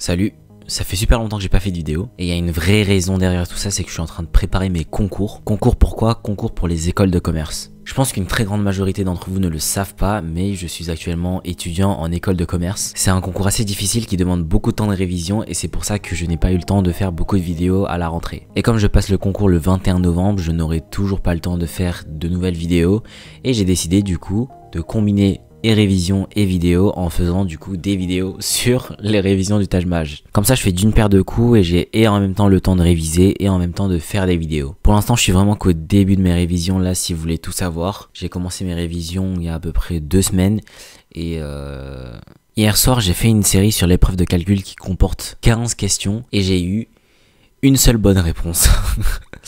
Salut, ça fait super longtemps que j'ai pas fait de vidéo et il y a une vraie raison derrière tout ça, c'est que je suis en train de préparer mes concours. Concours pourquoi? Concours pour les écoles de commerce. Je pense qu'une très grande majorité d'entre vous ne le savent pas, mais je suis actuellement étudiant en école de commerce. C'est un concours assez difficile qui demande beaucoup de temps de révision et c'est pour ça que je n'ai pas eu le temps de faire beaucoup de vidéos à la rentrée. Et comme je passe le concours le 21 novembre, je n'aurai toujours pas le temps de faire de nouvelles vidéos et j'ai décidé du coup de combiner et révision et vidéo en faisant du coup des vidéos sur les révisions du Taj Mahal. Comme ça je fais d'une paire de coups et j'ai et en même temps le temps de réviser et en même temps de faire des vidéos. Pour l'instant je suis vraiment qu'au début de mes révisions là, si vous voulez tout savoir. J'ai commencé mes révisions il y a à peu près 2 semaines et hier soir j'ai fait une série sur l'épreuve de calcul qui comporte 15 questions et j'ai eu une seule bonne réponse.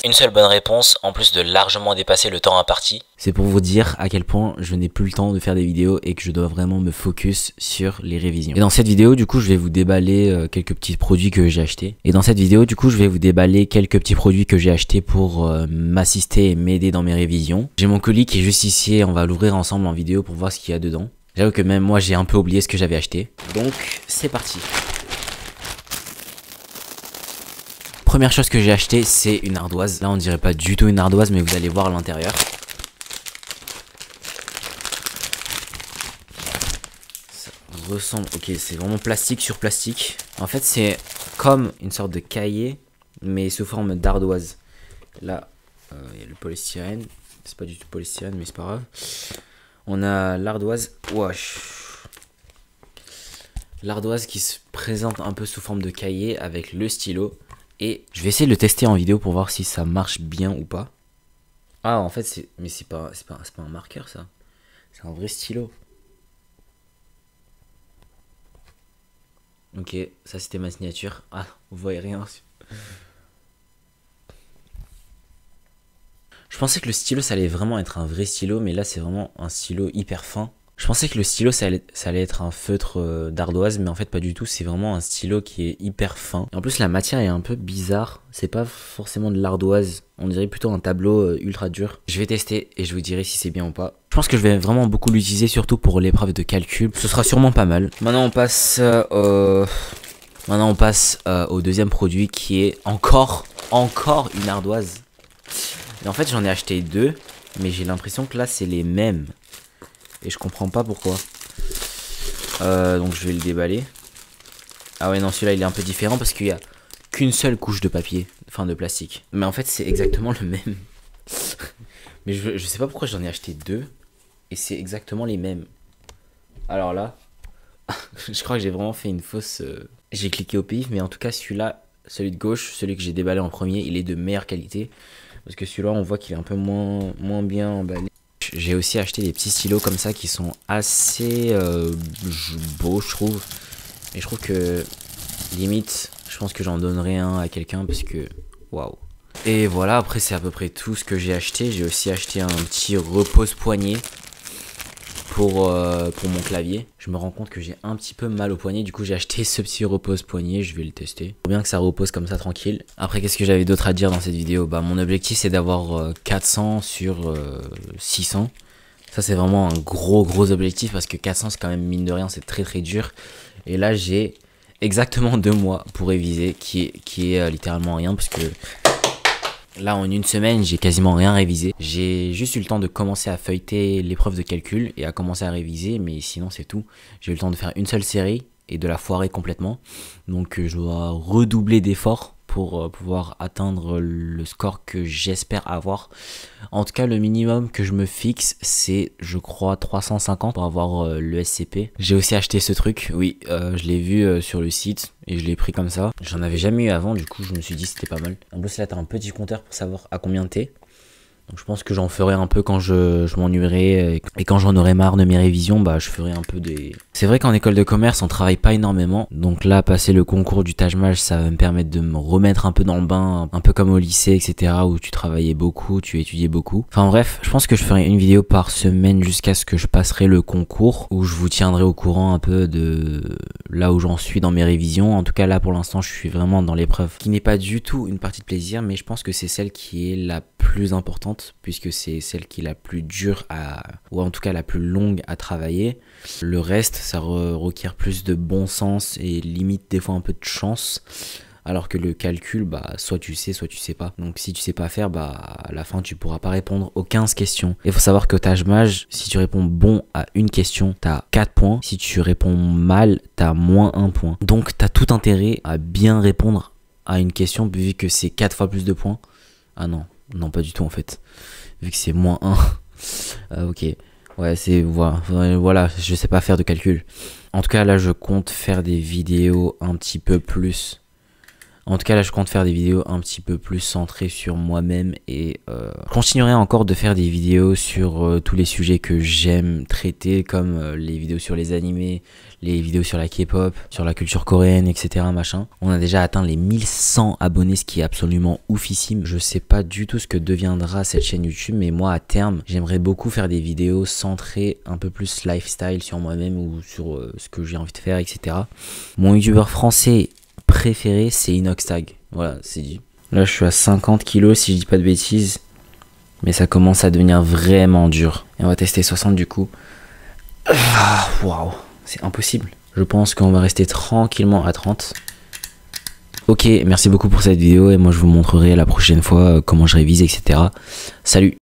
Une seule bonne réponse, en plus de largement dépasser le temps imparti. C'est pour vous dire à quel point je n'ai plus le temps de faire des vidéos et que je dois vraiment me focus sur les révisions. Et dans cette vidéo, du coup, je vais vous déballer quelques petits produits que j'ai achetés. Pour m'assister et m'aider dans mes révisions. J'ai mon colis qui est juste ici et on va l'ouvrir ensemble en vidéo pour voir ce qu'il y a dedans. J'avoue que même moi, j'ai un peu oublié ce que j'avais acheté. Donc, c'est parti. Première chose que j'ai acheté, c'est une ardoise. Là, on dirait pas du tout une ardoise, mais vous allez voir à l'intérieur. Ça ressemble... Ok, c'est vraiment plastique sur plastique. En fait, c'est comme une sorte de cahier, mais sous forme d'ardoise. Là, il y a le polystyrène. C'est pas du tout polystyrène, mais c'est pas grave. On a l'ardoise. Wesh. L'ardoise qui se présente un peu sous forme de cahier avec le stylo. Et je vais essayer de le tester en vidéo pour voir si ça marche bien ou pas. Ah, en fait, c'est... Mais c'est pas un marqueur, ça. C'est un vrai stylo. Ok, ça c'était ma signature. Ah, vous voyez rien. Je pensais que le stylo, ça allait vraiment être un vrai stylo, mais là, c'est vraiment un stylo hyper fin. Je pensais que le stylo ça allait être un feutre d'ardoise, mais en fait pas du tout, c'est vraiment un stylo qui est hyper fin. Et en plus la matière est un peu bizarre, c'est pas forcément de l'ardoise, on dirait plutôt un tableau ultra dur. Je vais tester et je vous dirai si c'est bien ou pas. Je pense que je vais vraiment beaucoup l'utiliser, surtout pour l'épreuve de calcul, ce sera sûrement pas mal. Maintenant on passe au deuxième produit qui est encore une ardoise. Et en fait j'en ai acheté 2, mais j'ai l'impression que là c'est les mêmes. Et je comprends pas pourquoi. Donc je vais le déballer. Ah ouais non, celui-là il est un peu différent parce qu'il y a qu'une seule couche de papier, enfin de plastique. Mais en fait c'est exactement le même. Mais je sais pas pourquoi j'en ai acheté 2. Et c'est exactement les mêmes. Alors là, je crois que j'ai vraiment fait une fausse... J'ai cliqué au pif, mais en tout cas celui-là, celui de gauche, celui que j'ai déballé en premier, il est de meilleure qualité. Parce que celui-là on voit qu'il est un peu moins bien emballé. J'ai aussi acheté des petits stylos comme ça qui sont assez beaux, je trouve. Et je trouve que limite, je pense que j'en donnerai un à quelqu'un parce que waouh. Et voilà, après c'est à peu près tout ce que j'ai acheté. J'ai aussi acheté un petit repose-poignet pour mon clavier. Je me rends compte que j'ai un petit peu mal au poignet, du coup j'ai acheté ce petit repose-poignet, je vais le tester. Faut bien que ça repose comme ça tranquille. Après qu'est-ce que j'avais d'autre à dire dans cette vidéo? Bah mon objectif c'est d'avoir 400 sur 600. Ça c'est vraiment un gros objectif parce que 400 c'est quand même mine de rien, c'est très dur. Et là j'ai exactement 2 mois pour réviser qui est littéralement rien parce que... Là en une semaine j'ai quasiment rien révisé. J'ai juste eu le temps de commencer à feuilleter l'épreuve de calcul et à commencer à réviser, mais sinon c'est tout. J'ai eu le temps de faire une seule série et de la foirer complètement. Donc je dois redoubler d'efforts pour pouvoir atteindre le score que j'espère avoir. En tout cas le minimum que je me fixe c'est je crois 350 pour avoir le SCP. J'ai aussi acheté ce truc, oui je l'ai vu sur le site et je l'ai pris comme ça. J'en avais jamais eu avant, du coup je me suis dit c'était pas mal. En plus là t'as un petit compteur pour savoir à combien t'es. Donc je pense que j'en ferai un peu quand je m'ennuierai et quand j'en aurai marre de mes révisions, bah je ferai un peu des... C'est vrai qu'en école de commerce on travaille pas énormément, donc là passer le concours du Taj Mahal ça va me permettre de me remettre un peu dans le bain, un peu comme au lycée etc où tu travaillais beaucoup, tu étudiais beaucoup. Enfin bref, je pense que je ferai une vidéo par semaine jusqu'à ce que je passerai le concours, où je vous tiendrai au courant un peu de là où j'en suis dans mes révisions. En tout cas là pour l'instant je suis vraiment dans l'épreuve qui n'est pas du tout une partie de plaisir, mais je pense que c'est celle qui est la plus importante. 30 puisque c'est celle qui est la plus dure ou en tout cas la plus longue à travailler. Le reste, ça requiert plus de bon sens et limite des fois un peu de chance. Alors que le calcul, bah, soit tu sais, soit tu sais pas. Donc si tu sais pas faire, bah, à la fin, tu pourras pas répondre aux 15 questions. Il faut savoir qu'au Taj Maj, si tu réponds bon à une question, t'as 4 points. Si tu réponds mal, t'as moins 1 point. Donc t'as tout intérêt à bien répondre à une question, vu que c'est 4 fois plus de points. Ah non, non pas du tout en fait. Vu que c'est moins 1. Ok. Ouais, voilà, je sais pas faire de calcul. En tout cas, là, je compte faire des vidéos un petit peu plus... En tout cas, là, je compte faire des vidéos un petit peu plus centrées sur moi-même et je continuerai encore de faire des vidéos sur tous les sujets que j'aime traiter, comme les vidéos sur les animés, les vidéos sur la K-pop, sur la culture coréenne, etc. machin. On a déjà atteint les 1100 abonnés, ce qui est absolument oufissime. Je sais pas du tout ce que deviendra cette chaîne YouTube, mais moi, à terme, j'aimerais beaucoup faire des vidéos centrées un peu plus lifestyle sur moi-même ou sur ce que j'ai envie de faire, etc. Mon youtubeur français préféré, c'est Inoxtag. Voilà, c'est dit. Là, je suis à 50 kilos si je dis pas de bêtises. Mais ça commence à devenir vraiment dur. Et on va tester 60 du coup. Waouh, c'est impossible. Je pense qu'on va rester tranquillement à 30. Ok, merci beaucoup pour cette vidéo. Et moi, je vous montrerai la prochaine fois comment je révise, etc. Salut!